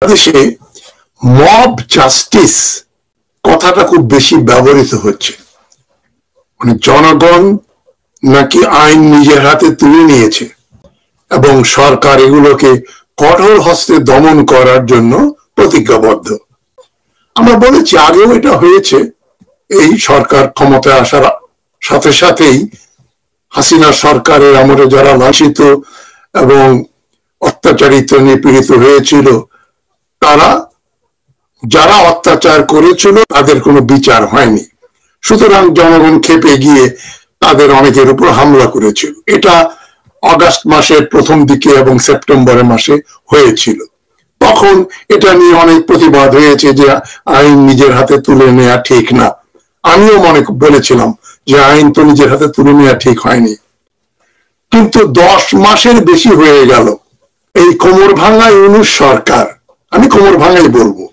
দেশে mob justice কথাটা খুব বেশি ব্যবহৃত হচ্ছে। মানে জনগণ নাকি আইন নিজের হাতে তুলে নিয়েছে এবং সরকার এগুলোকে কঠোর হস্তে দমন করার জন্য প্রতিজ্ঞাবদ্ধ। আমরা বলেছি আগেও এটা হয়েছে। এই সরকার ক্ষমতায় আসার সাথে সাথেই হাসিনা সরকারের আমলে যারা লাঞ্ছিত এবং অত্যাচারিত নিপীড়িত হয়েছিল, তারা যারা অত্যাচার করেছিল তাদের কোনো বিচার হয়নি, সুতরাং জনগণ ক্ষেপে গিয়ে তাদের অনেকের উপর হামলা করেছিল। এটা আগস্ট মাসের প্রথম দিকে এবং সেপ্টেম্বরের মাসে হয়েছিল। তখন এটা নিয়ে অনেক প্রতিবাদ হয়েছে যে আইন নিজের হাতে তুলে নেওয়া ঠিক না। আমিও বলেছিলাম যে আইন তো নিজের হাতে তুলে নেওয়া ঠিক হয়নি। কিন্তু 10 মাসের বেশি হয়ে গেল এই কোমর ভাঙা ইউনূস সরকার, আমি কোমর ভাঙাই বলবো,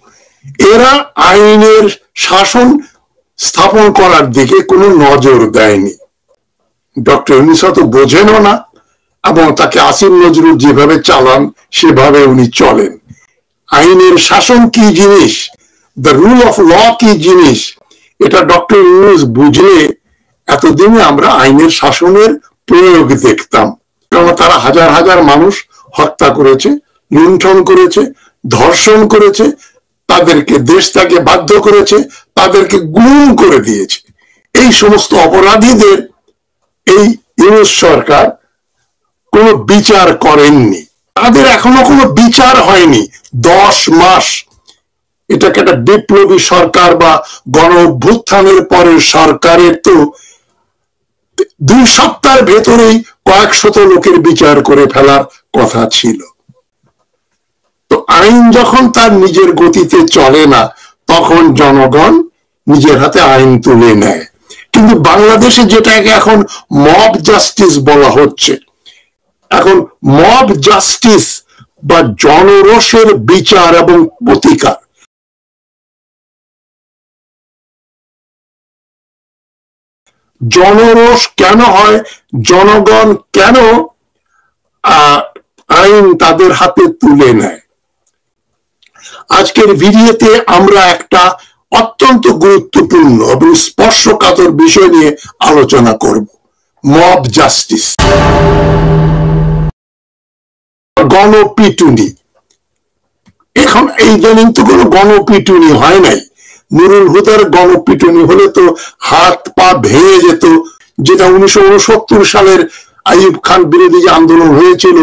এরা আইনের শাসন স্থাপন করার দিকে কোনো নজর দেয়নি। ডক্টর ইউনূস তো বোঝেনও না এবং তাকে আসিফ নজরুল যেভাবে চালান সেভাবে উনি চলেন। আইনের শাসন কি জিনিস, দ্য রুল অফ ল কি জিনিস, এটা ডক্টর ইউনূস বুঝলে এতদিনে আমরা আইনের শাসনের প্রয়োগ দেখতাম। কারণ তারা হাজার হাজার মানুষ হত্যা করেছে, লুণ্ঠন করেছে, ধর্ষণ করেছে, তাদেরকে দেশ ত্যাগে বাধ্য করেছে, তাদেরকে গুম করে দিয়েছে। এই সমস্ত অপরাধীদের এই ইউনূস সরকার কোনো বিচার করেননি। তাদের এখনো কোনো বিচার হয়নি 10 মাস। এটাকে একটা বিপ্লবী সরকার বা গণ অভ্যুত্থানের পরের সরকারের তো 2 সপ্তাহের ভেতরেই কয়েক শত লোকের বিচার করে ফেলার কথা ছিল। তো আইন যখন তার নিজের গতিতে চলে না, তখন জনগণ নিজের হাতে আইন তুলে নেয়। কিন্তু বাংলাদেশে যেটাকে এখন মব জাস্টিস বলা হচ্ছে, এখন মব জাস্টিস বা জনরোষের বিচার এবং প্রতিকার, জনরোষ কেন হয়, জনগণ কেন আইন তাদের হাতে তুলে নেয়, আজকের ভিডিওতে আমরা একটা অত্যন্ত গুরুত্বপূর্ণ এবং স্পর্শকাতর বিষয় নিয়ে আলোচনা করব, মব জাস্টিস, গণপিটুনি। এখন এই ইদানিং তো কোনো গণপিটুনি হয় নাই। নুরুল হুদার গণপিটুনি হলে তো হাত পা ভেঙে যেত, যেটা 1969 সালের আইয়ুব খান বিরোধী যে আন্দোলন হয়েছিল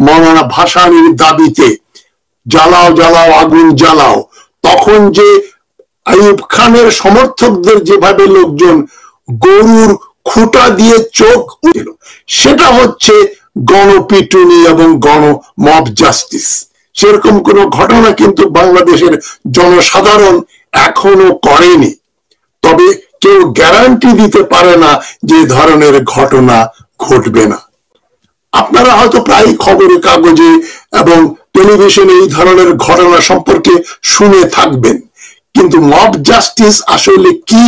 মৌলানা ভাসানীর দাবিতে, জ্বালাও জ্বালাও আগুন জ্বালাও, তখন যে আইয়ুব খানের সমর্থকদের যেভাবে লোকজন গরুর খুঁটা দিয়ে চোখ দিল, সেটা হচ্ছে গণপিটুনি এবং মব জাস্টিস। সেরকম কোন ঘটনা কিন্তু বাংলাদেশের জনসাধারণ এখনো করেনি। তবে কেউ গ্যারান্টি দিতে পারে না যে ধরনের ঘটনা ঘটবে না। আপনারা হয়তো প্রায় খবরের কাগজে এবং টেলিভিশনে এই ধরনের ঘটনা সম্পর্কে শুনে থাকবেন, কিন্তু মব জাস্টিস আসলে কি?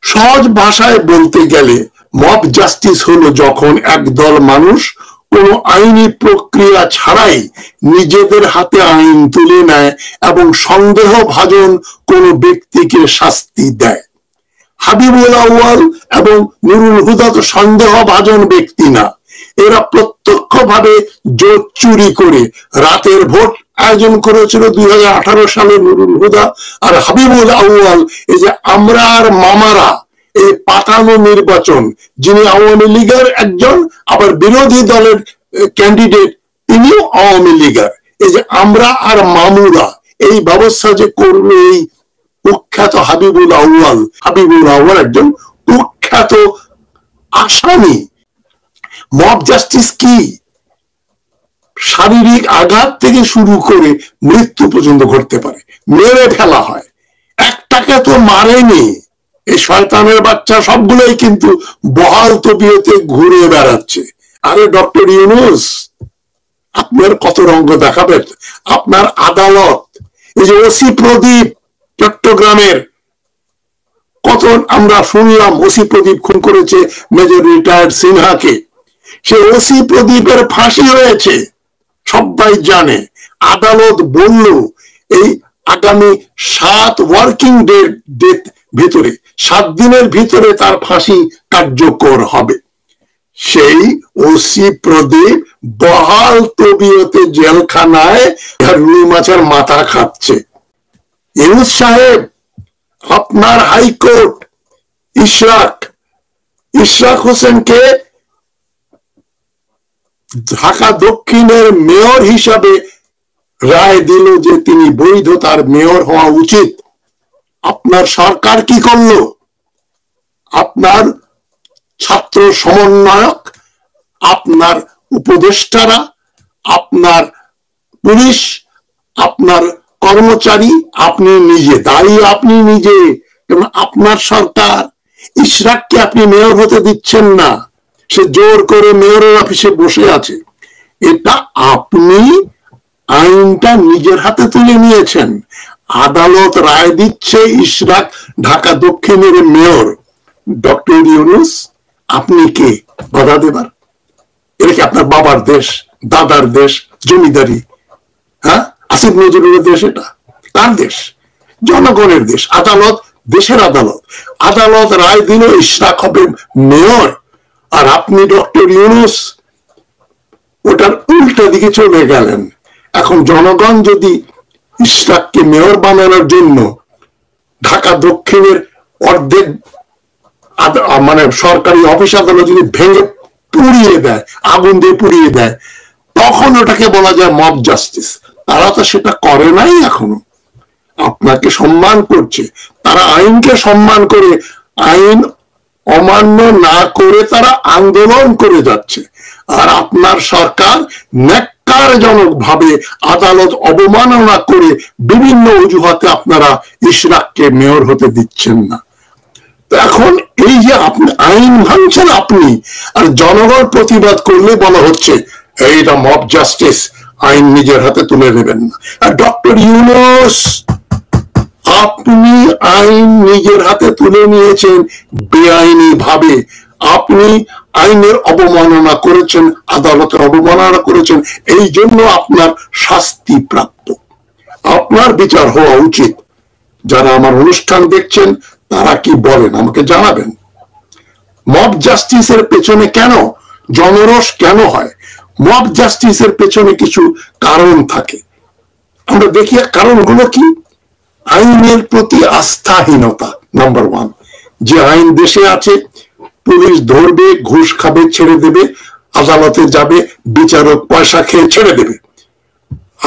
সহজ ভাষায় বলতে গেলে মব জাস্টিস হলো যখন একদল মানুষ কোনো আইনি প্রক্রিয়া ছাড়াই নিজেদের হাতে আইন তুলে নেয় এবং সন্দেহভাজন কোনো ব্যক্তিকে শাস্তি দেয়। হাবিবুল আউয়াল এবং নুরুল হুদা তো সন্দেহভাজন ব্যক্তি না, এরা প্রত্যক্ষভাবে জোট চুরি করে রাতের ভোট আয়োজন করেছিল 2018 সালে নুরুল হুদা আর হাবিবুল আউয়াল। এই যে আমরা আর মামারা, এই পাতানো নির্বাচন, যিনি আওয়ামী লীগের একজন আবার বিরোধী দলের ক্যান্ডিডেট, তিনিও আওয়ামী লীগের, এই যে আমরা আর মামুরা, এই ব্যবস্থা যে করবে এই কুখ্যাত হাবিবুল আউয়াল একজন কুখ্যাত আসামি। মব জাস্টিস কি? শারীরিক আঘাত থেকে শুরু করে মৃত্যু পর্যন্ত ঘটতে পারে, মেরে ফেলা হয়। একটাকে তো মারেনি, এই শয়তানের বাচ্চা সবগুলোই কিন্তু বহাল তবিয়তে ঘুরে বেড়াচ্ছে। আরে ডক্টর ইউনূস, আপনার কত রঙ দেখাবেন? আপনার আদালত, এই যে ওসি প্রদীপ চট্টগ্রামের, কত আমরা শুনলাম ওসি প্রদীপ খুন করেছে মেজর রিটায়ার্ড সিনহাকে, সে ওসি প্রদীপের ফাঁসি হয়েছে সবাই জানে। আদালত বলল এই আগামী 7 ওয়ার্কিং ডে ভিতরে, 7 দিনের ভিতরে তার ফাঁসি কার্যকর হবে। সেই ওসি প্রদীপ বহাল তবিয়তে জেলখানায় রুই মাছের মাথা খাচ্ছে। ইউনূস সাহেব, আপনার হাইকোর্ট ইশরাক হোসেনকে ঢাকা দক্ষিণের মেয়র হিসাবে রায় দিল যে তিনি বৈধ, তার মেয়র হওয়া উচিত। আপনার সরকার কি করলো? আপনার ছাত্র সমন্বয়ক, আপনার উপদেষ্টারা, আপনার পুলিশ, আপনার কর্মচারী, আপনি নিজে দায়ী, আপনি নিজে। এবং আপনার সরকার ইশরাককে আপনি মেয়র হতে দিচ্ছেন না, সে জোর করে মেয়রের অফিসে বসে আছে। এটা আপনি আইনটা নিজের হাতে তুলে নিয়েছেন। আদালত রায় দিচ্ছে ইশরাক ঢাকা দক্ষিণের মেয়র। ডক্টর ইউনূস, আপনি কে বাধা দেবার? এটা কি আপনার বাবার দেশ, দাদার দেশ, জমিদারি? হ্যাঁ, আসিফ নজরুলের দেশ? এটা কার দেশ? জনগণের দেশ। আদালত দেশের আদালত। আদালত রায় দিল ইশরাক হবে মেয়র, আর আপনি ডক্টর ইউনূস ওটার উল্টা দিকে চলে গেলেন। এখন জনগণ যদি ইশরাককে মেয়র বানানোর জন্য ঢাকা দক্ষিণের অর্ধেক মানে সরকারি অফিস আদালত যদি ভেঙে পুড়িয়ে দেয়, আগুন দিয়ে পুড়িয়ে দেয়, তখন ওটাকে বলা যায় মব জাস্টিস। তারা তো সেটা করে নাই এখনো। আপনাকে সম্মান করছে, তারা আইনকে সম্মান করে, আইন অমান্য না করে তারা আন্দোলন করে যাচ্ছে। আর আপনার সরকার ন্যাক্কারজনক ভাবে আদালত অবমাননা করে বিভিন্ন অজুহাতে আপনারা ইশরাককে মেয়র হতে দিচ্ছেন না। তো এখন এই যে আপনি আইন ভাঙছেন আপনি, আর জনগণ প্রতিবাদ করলে বলা হচ্ছে এইটা মব জাস্টিস, আইন নিজের হাতে তুলে নেবেন না। আর ডক্টর ইউনূস, আপনি আইন নিজের হাতে তুলে নিয়েছেন বেআইনি ভাবে। আপনি আইনের অবমাননা করেছেন, আদালতের অবমাননা করেছেন, এই জন্য আপনার শাস্তি প্রাপ্ত। আপনার বিচার হওয়া উচিত। যারা আমার অনুষ্ঠান দেখছেন তারা কি বলেন আমাকে জানাবেন। মব জাস্টিসের পেছনে কেন, জনরোষ কেন হয়? মব জাস্টিসের পেছনে কিছু কারণ থাকে, আমরা দেখি। কারণগুলো কি? আইনের প্রতি আস্থাহীনতা নাম্বার 1। যে আইন দেশে আছে, পুলিশ ধরবে, ঘুষ খাবে, ছেড়ে দেবে, আদালতে যাবে, বিচারক পয়সা খেয়ে ছেড়ে দেবে।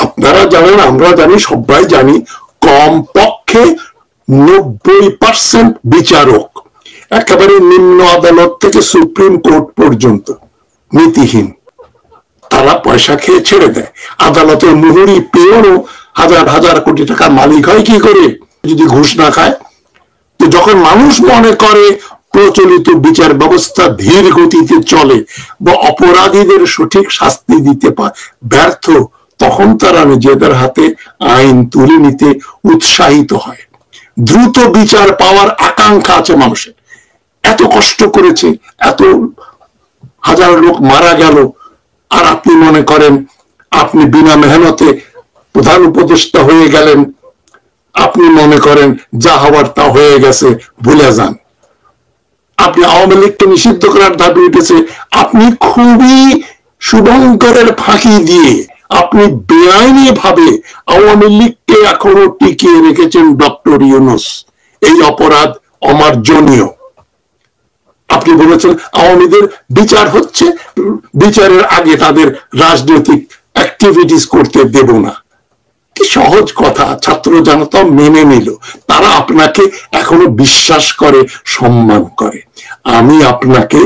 আপনারা জানেন, আমরা জানি, সবাই জানি, কমপক্ষে 90% বিচারক একেবারে নিম্ন আদালত থেকে সুপ্রিম কোর্ট পর্যন্ত নীতিহীন। তারা পয়সা খেয়ে ছেড়ে দেয়। আদালতের মুহুরি পেয়েও হাজার হাজার কোটি টাকার মালিক হয় কি করে? যদি ঘুষ না খায়। তো যখন মানুষ মনে করে প্রচলিত বিচার ব্যবস্থা ধীর গতিতে চলে বা অপরাধীদের সঠিক শাস্তি দিতে ব্যর্থ, তখন তারা নিজেদের হাতে আইন তুলে নিতে উৎসাহিত হয়। দ্রুত বিচার পাওয়ার আকাঙ্ক্ষা আছে মানুষের। এত কষ্ট করেছে, এত হাজার লোক মারা গেল, আর আপনি মনে করেন আপনি বিনা মেহনতে প্রধান উপদেষ্টা হয়ে গেলেন, আপনি মনে করেন যা হওয়ার তা হয়ে গেছে, ভুলে যান। আপনি আওয়ামী লীগকে নিষিদ্ধ করার দাবি উঠেছে, আপনি খুবই শুভঙ্করের ফাঁকি দিয়ে আপনি বেআইনি ভাবে আওয়ামী লীগকে এখনো টিকিয়ে রেখেছেন ডক্টর ইউনূস। এই অপরাধ অমার্জনীয়। আপনি বলেছেন আওয়ামীদের বিচার হচ্ছে, বিচারের আগে তাদের রাজনৈতিক অ্যাক্টিভিটিস করতে দেব না। কি সহজ কথা, ছাত্র জনতা মেনে নিল। তারা আপনাকে এখনো বিশ্বাস করে, সম্মান করে। আমি আপনাকে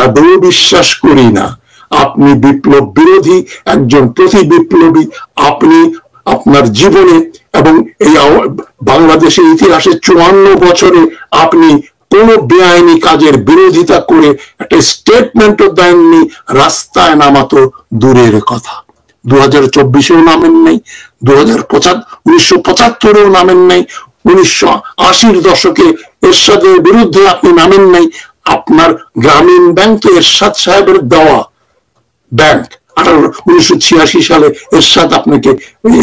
আদৌ বিশ্বাস করি না। আপনি বিপ্লব বিরোধী, একজন প্রতি বিপ্লবী। আপনি আপনার জীবনে এবং এই বাংলাদেশের ইতিহাসে 54 বছরে আপনি কোন বেআইনি কাজের বিরোধিতা করে একটা স্টেটমেন্টও দেননি। রাস্তায় নামাতো দূরের কথা, 2024-এও নামেন নাই, 1975-এও নামেন নাই, 1980-র দশকে এরশাদের বিরুদ্ধে আপনি নামেন নাই। আপনার গ্রামীণ ব্যাংক তো এরশাদ সাহেবের দেওয়া ব্যাংক, 1986 সালে এরশাদ আপনাকে,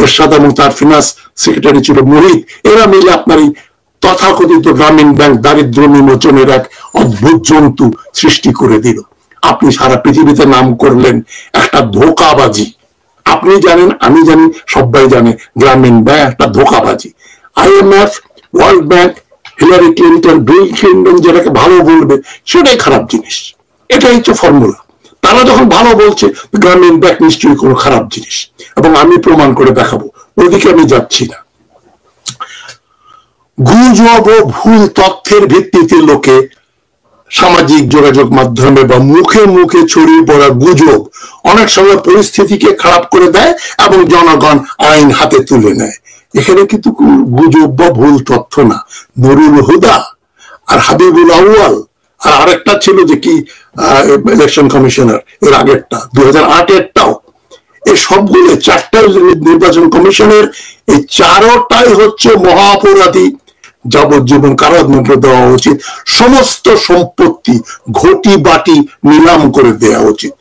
এরশাদ এবং তার ফিনান্স সেক্রেটারি ছিল মোহিত, এরা মিলে আপনার এই তথাকথিত গ্রামীণ ব্যাংক দারিদ্র বিমোচনের এক অদ্ভুত জন্তু সৃষ্টি করে দিল। আপনি সারা পৃথিবীতে নাম করলেন একটা ধোঁকাবাজি। আপনি জানেন, আমি জানি, সবাই জানে গ্রামীণ ব্যাংক একটা ধোঁকাবাজি। IMF, world bank, Hillary Clinton, Bill Clinton যেটাকে ভালো বলবে সেটাই খারাপ জিনিস, এটাই হচ্ছে ফর্মুলা। তারা যখন ভালো বলছে গ্রামীণ ব্যাংক নিশ্চয়ই কোনো খারাপ জিনিস, এবং আমি প্রমাণ করে দেখাবো, ওদিকে আমি যাচ্ছি না। গুজব ও ভুল তথ্যের ভিত্তিতে লোকে সামাজিক যোগাযোগ মাধ্যমে বা মুখে মুখে ছড়িয়ে পড়া গুজব অনেক সময় পরিস্থিতিকে খারাপ করে দেয় এবং জনগণ আইন হাতে তুলে নেয়। এখানে কিন্তু গুজব বা ভুল তথ্য না, নুরুল হুদা আর হাবিবুল আউয়াল আর আরেকটা ছিল যে কি ইলেকশন কমিশনার, এর আগেরটা 2008-এরটাও, এই সবগুলো চারটা নির্বাচন কমিশনের এই চারোটাই হচ্ছে মহাপরাধী, যাবজ্জীবন কারাদণ্ড দেওয়া উচিত, সমস্ত সম্পত্তি ঘটি বাটি নিলাম করে দেওয়া উচিত।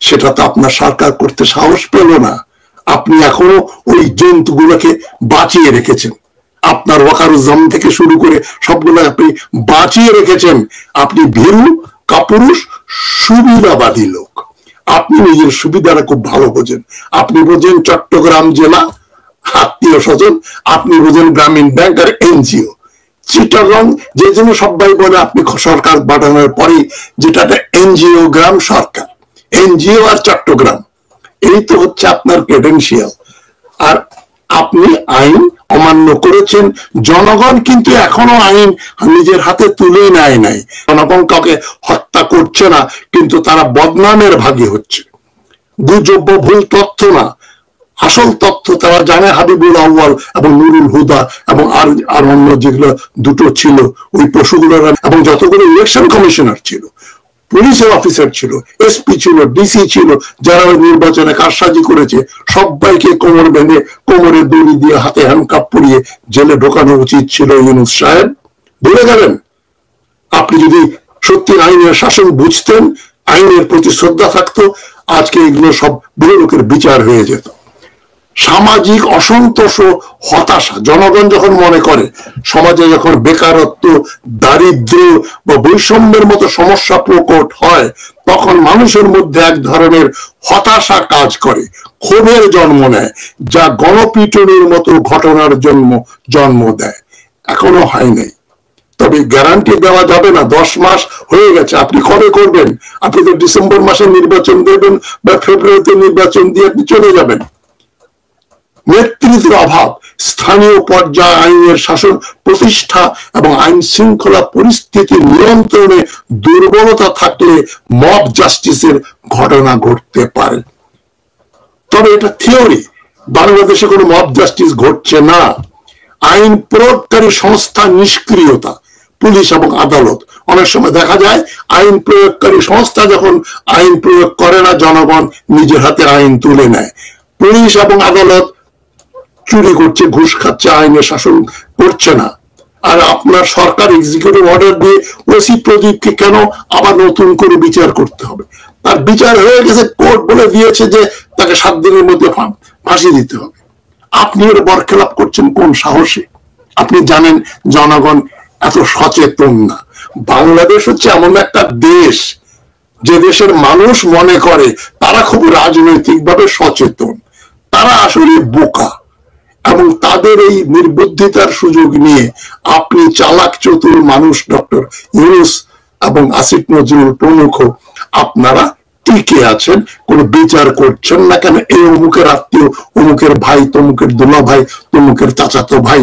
সেটা তো আপনার সরকার করতে সাহস পেল না। আপনি এখনো ওই জন্তুগুলোকে বাঁচিয়ে রেখেছেন, আপনার ওয়াকারুজ্জামান থেকে শুরু করে সবগুলো আপনি বাঁচিয়ে রেখেছেন। আপনি ভীরু, কাপুরুষ, সুবিধাবাদী লোক। আপনি নিজের সুবিধাটা খুব ভালো বোঝেন। আপনি বোঝেন চট্টগ্রাম জেলা, আত্মীয় স্বজন, আপনি বোঝেন গ্রামীণ ব্যাংক আর NGO। চিটাগং যে জন্য সবাই বলে আপনি সরকার পাঠানোর পরে যেটা NGO গ্রাম সরকার, NGO আর চট্টগ্রাম, এই তো হচ্ছে আপনার ক্রেডেনশিয়াল। আর আপনি আইন অমান্য করেছেন। জনগণ কিন্তু এখনো আইন নিজের হাতে তুলে নেয় নাই। জনগণ কাউকে হত্যা করছে না, কিন্তু তারা বদনামের ভাগী হচ্ছে। গুজব ভুল তথ্য না, আসল তথ্য তারা জানে। হাবিবুল আউয়াল এবং নুরুল হুদা এবং আর অন্য যেগুলো দুটো ছিল ওই পশুগুলোর, এবং যতগুলো ইলেকশন কমিশনার ছিল, পুলিশের অফিসার ছিল, SP ছিল, DC ছিল, যারা ওই নির্বাচনে কারসাজি করেছে, সবাইকে কোমর বেঁধে কোমরে দড়ি দিয়ে হাতে হ্যান্ডকাপ পরিয়ে জেলে ঢোকানো উচিত ছিল ইউনূস সাহেব। ভুলে গেলেন? আপনি যদি সত্যি আইনের শাসন বুঝতেন, আইনের প্রতি শ্রদ্ধা থাকতো, আজকে এগুলো সব বুড়ো লোকের বিচার হয়ে যেত। সামাজিক অসন্তোষ ও হতাশা জনগণ যখন মনে করে সমাজে যখন বেকারত্ব, দারিদ্র বা বৈষম্যের মতো সমস্যা প্রকট হয়, তখন মানুষের মধ্যে এক ধরনের হতাশা কাজ করে, ক্ষোভের জন্ম নেয়, যা গণপিটুনির মতো ঘটনার জন্ম দেয়। এখনো হয় নাই, তবে গ্যারান্টি দেওয়া যাবে না। 10 মাস হয়ে গেছে, আপনি কবে করবেন? আপনি তো ডিসেম্বর মাসে নির্বাচন দেবেন বা ফেব্রুয়ারিতে নির্বাচন দিয়ে আপনি চলে যাবেন। নেতৃত্বের অভাব, স্থানীয় পর্যায়ে আইনের শাসন প্রতিষ্ঠা এবং আইন শৃঙ্খলা পরিস্থিতি নিয়ন্ত্রণে দুর্বলতা থাকলে মব জাস্টিসের ঘটনা ঘটতে পারে। তবে এটা থিওরি, বাংলাদেশে কোনো মব জাস্টিস ঘটছে না। আইন প্রয়োগকারী সংস্থা নিষ্ক্রিয়তা, পুলিশ এবং আদালত, অনেক সময় দেখা যায় আইন প্রয়োগকারী সংস্থা যখন আইন প্রয়োগ করে না, জনগণ নিজের হাতে আইন তুলে নেয়। পুলিশ এবং আদালত চুরি করছে, ঘুষ খাচ্ছে, আইনের শাসন করছে না। আর আপনার সরকার এক্সিকিউটিভ অর্ডার দিয়ে ওসি প্রদীপকে কেন আবার নতুন করে বিচার করতে হবে? তার বিচার হয়ে গেছে, কোর্ট বলে দিয়েছে যে তাকে 7 দিনের মধ্যে ফাঁসি দিতে হবে। আপনি এর বরখেলাপ করছেন কোন সাহসে? আপনি জানেন জনগণ এত সচেতন না। বাংলাদেশ হচ্ছে এমন একটা দেশ যে দেশের মানুষ মনে করে তারা খুব রাজনৈতিকভাবে সচেতন, তারা আসলে বোকা। এবং তাদের এই নির্বুদ্ধিতার সুযোগ নিয়ে আপনি চালাক চতুর মানুষ ডক্টর ইউনূস এবং আসিফ নজরুল প্রমুখ আপনারা টিকে আছেন, কোন বিচার করছেন না। কেন? এই অমুকের আত্মীয়, অমুকের ভাই, তমুকের দুলা ভাই, তমুকের চাচাতো ভাই।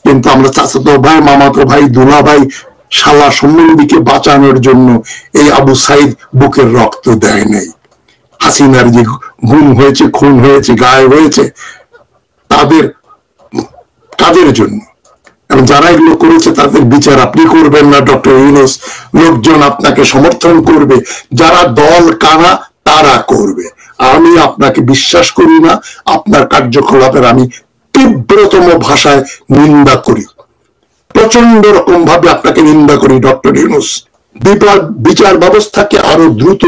কিন্তু আমরা চাচাতো ভাই, মামাতো ভাই, দুলা ভাই, শালা সম্বন্ধীকে বাঁচানোর জন্য এই আবু সাইদ বুকের রক্ত দেয় নাই। হাসিনার যে গুম হয়েছে, খুন হয়েছে, গায়েব হয়েছে, তাদের জন্য। এবং যারা এগুলো করেছে তাদের বিচার আপনি করবেন না ডক্টর ইউনূস। লোকজন আপনাকে সমর্থন করবে, যারা দল কানা তারা করবে। আমি আপনাকে বিশ্বাস করি না, আপনার কার্যকলাপের আমি তীব্রতম ভাষায় নিন্দা করি, প্রচন্ড রকম ভাবে আপনাকে নিন্দা করি ডক্টর ইউনূস। বিচার ব্যবস্থাকে আরো দ্রুত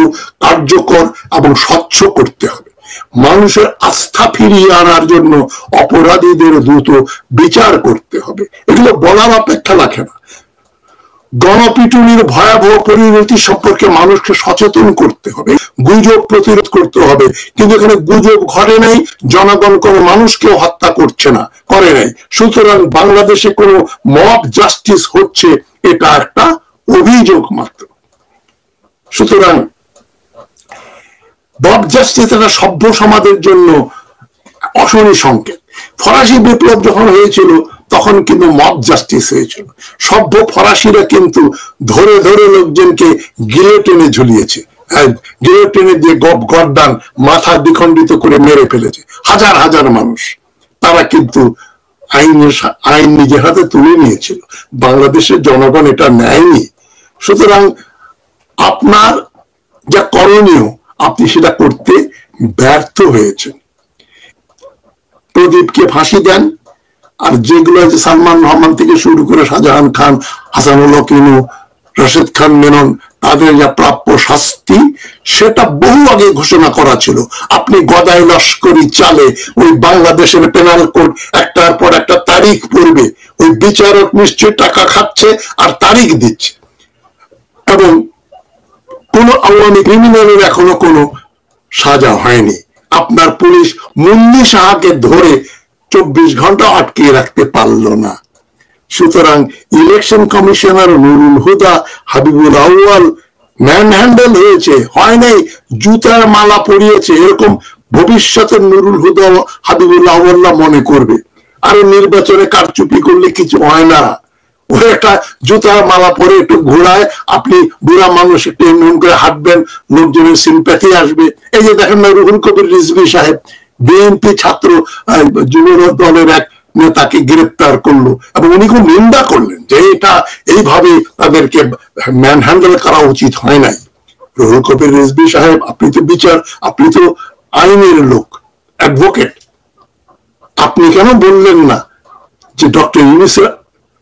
কার্যকর এবং স্বচ্ছ করতে হবে। মানুষের আস্থা ফিরিয়ে আনার জন্য অপরাধীদের দ্রুত বিচার করতে হবে। এগুলো বলার অপেক্ষা রাখে না। গণপিটুনির ভয়াবহ পরিণতি সম্পর্কে মানুষকে সচেতন করতে হবে, গুজব প্রতিরোধ করতে হবে। কিন্তু এখানে গুজব ঘটে নাই, জনগণ কোনো মানুষকেও হত্যা করছে না, করে নাই। সুতরাং বাংলাদেশে কোনো মব জাস্টিস হচ্ছে এটা একটা অভিযোগ মাত্র। সুতরাং মব জাস্টিস একটা সভ্য সমাজের জন্য অশনি সংকেত। ফরাসি বিপ্লব যখন হয়েছিল তখন কিন্তু মব জাস্টিস হয়েছিল। সভ্য ফরাসিরা কিন্তু ধরে ধরে লোকজনকে গিলোটিনে ঝুলিয়েছে, গিলোটিনে দিয়ে গর্দান মাথা দ্বিখণ্ডিত করে মেরে ফেলেছে হাজার হাজার মানুষ। তারা কিন্তু আইন নিজের হাতে তুলে নিয়েছিল। বাংলাদেশের জনগণ এটা নেয়নি। সুতরাং আপনার যা করণীয় আপনি সেটা করতে ব্যর্থ হয়েছেন। প্রদীপকে ফাঁসি দেন, আর যেগুলো আছে সালমান রহমান থেকে শুরু করে শাহজাহান খান, হাসানুল হক ইনু, রশিদ খান মেনন, তাদের যা প্রাপ্য শাস্তি সেটা বহু আগে ঘোষণা করা ছিল। আপনি গদাই লস্করি চালে ওই বাংলাদেশের পেনাল কোড একটার পর একটা তারিখ পড়বে, ওই বিচারক নিশ্চয় টাকা খাচ্ছে আর তারিখ দিচ্ছে। এবং কোন আওয়ামী ক্রিমিনালের এখনো কোনো সাজা হয়নি। আপনার পুলিশ মুন্নি সাহাকে ধরে 24 ঘন্টা আটকে রাখতে পারল না। সুতরাং ইলেকশন কমিশনার নুরুল হুদা, হাবিবুল আউয়াল ম্যান হ্যান্ডেল হয়েছে, হয় নাই জুতার মালা পরিয়েছে এরকম ভবিষ্যতের নুরুল হুদা, হাবিবুল আউয়াল্লাহ মনে করবে। আরে নির্বাচনে কারচুপি করলে কিছু হয় না, ও একটা জুতার মালা পরে একটু ঘোড়ায় আপনি বুড়া মানুষ একটু এমন করে হাঁটবেন, লোকজনের সিম্প্যাথি আসবে। এই যে দেখেন না রুহুল কবির রিজভী সাহেব বিএনপি ছাত্র যুব দলের এক নেতাকে গ্রেপ্তার করলো এবং উনি খুব নিন্দা করলেন যে এটা এইভাবে তাদেরকে ম্যান হ্যান্ডেল করা উচিত হয় নাই। রুহুল কবির রিজভী সাহেব, আপনি তো আপনি তো আইনের লোক, অ্যাডভোকেট, আপনি কেন বললেন না যে ডক্টর ইউনূসের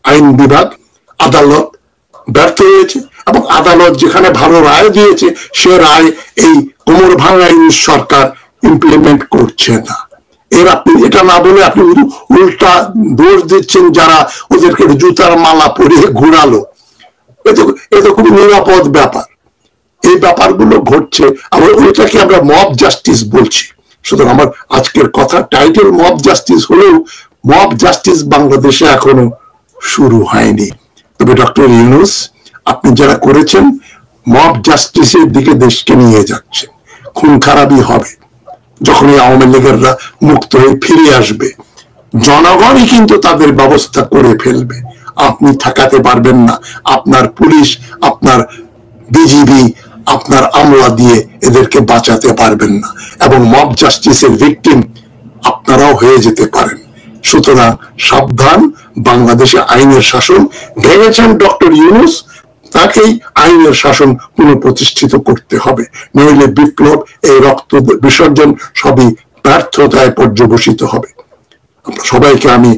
আইন বিভাগ, আদালত ব্যর্থ হয়েছে এবং আদালত যেখানে ভালো রায় দিয়েছে সে রায় এই কোমর ভাঙা সরকার ইমপ্লিমেন্ট করছে না। এর আপনি এটা না বলে আপনি উল্টা দোষ দিচ্ছেন যারা ওদেরকে জুতার মালা পরিয়ে ঘুরালো। এটা খুব নিরাপদ ব্যাপার। এই ব্যাপারগুলো ঘটছে, আবার ওইটাকে আমরা মব জাস্টিস বলছি। সুতরাং আমার আজকের কথা টাইটেল মব জাস্টিস হলেও মব জাস্টিস বাংলাদেশে এখনো শুরু হয়নি। তবে ডক্টর ইউনূস আপনি যারা করেছেন মব জাস্টিসের দিকে দেশকে নিয়ে যাচ্ছেন। খুন খারাপই হবে যখন এই আওয়ামী লীগেররা মুক্ত হয়ে ফিরে আসবে, জনগণই কিন্তু তাদের ব্যবস্থা করে ফেলবে। আপনি ঠেকাতে পারবেন না। আপনার পুলিশ, আপনার বিজিবি, আপনার আমলা দিয়ে এদেরকে বাঁচাতে পারবেন না এবং মব জাস্টিসের ভিকটিম আপনারাও হয়ে যেতে পারেন। সুতরাং সাবধান, বাংলাদেশে আইনের শাসন ভেঙেছেন ডক্টর ইউনূস, তাকেই আইনের শাসন পুনঃপ্রতিষ্ঠিত করতে হবে, নইলে বিপ্লব, এই রক্ত বিসর্জন সবই ব্যর্থতায় পর্যবসিত হবে। সবাইকে আমি